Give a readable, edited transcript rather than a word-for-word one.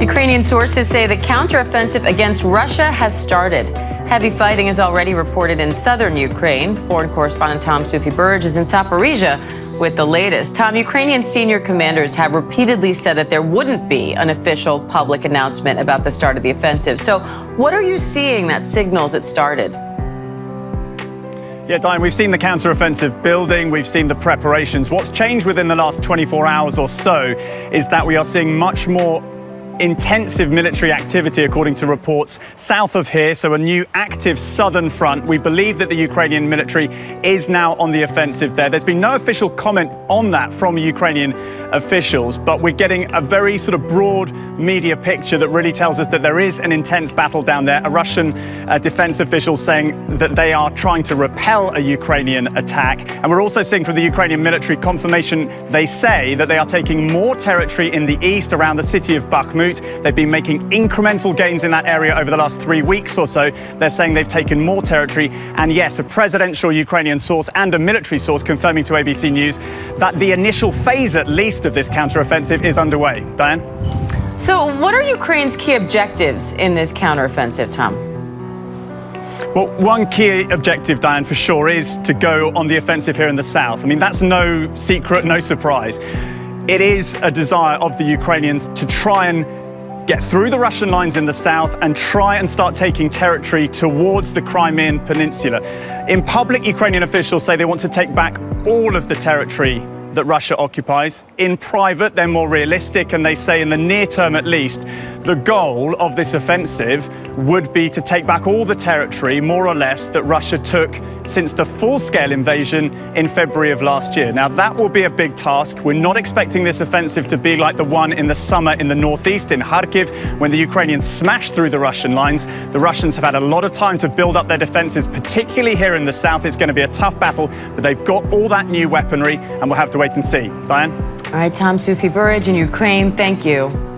Ukrainian sources say the counteroffensive against Russia has started. Heavy fighting is already reported in southern Ukraine. Foreign correspondent Tom Sufi-Burge is in Zaporizhzhia with the latest. Tom, Ukrainian senior commanders have repeatedly said that there wouldn't be an official public announcement about the start of the offensive. So what are you seeing that signals it started? Yeah, Diane, we've seen the counteroffensive building, we've seen the preparations. What's changed within the last 24 hours or so is that we are seeing much more intensive military activity, according to reports, south of here, so a new active southern front. We believe that the Ukrainian military is now on the offensive there. There's been no official comment on that from Ukrainian officials, but we're getting a very sort of broad media picture that really tells us that there is an intense battle down there. A Russian defense official saying that they are trying to repel a Ukrainian attack. And we're also seeing from the Ukrainian military confirmation, they say that they are taking more territory in the east around the city of Bakhmut. They've been making incremental gains in that area over the last 3 weeks or so. They're saying they've taken more territory. And yes, a presidential Ukrainian source and a military source confirming to ABC News that the initial phase, at least, of this counteroffensive is underway. Diane? So what are Ukraine's key objectives in this counteroffensive, Tom? Well, one key objective, Diane, for sure, is to go on the offensive here in the south. I mean, that's no secret, no surprise. It is a desire of the Ukrainians to try and get through the Russian lines in the south and try and start taking territory towards the Crimean Peninsula. In public, Ukrainian officials say they want to take back all of the territory that Russia occupies. In private, they're more realistic, and they say in the near term at least, the goal of this offensive would be to take back all the territory, more or less, that Russia took since the full-scale invasion in February of last year. Now, that will be a big task. We're not expecting this offensive to be like the one in the summer in the northeast, in Kharkiv, when the Ukrainians smashed through the Russian lines. The Russians have had a lot of time to build up their defenses, particularly here in the south. It's going to be a tough battle, but they've got all that new weaponry, and we'll have to wait and see. Diane? All right, Tom Sufi-Burge in Ukraine, thank you.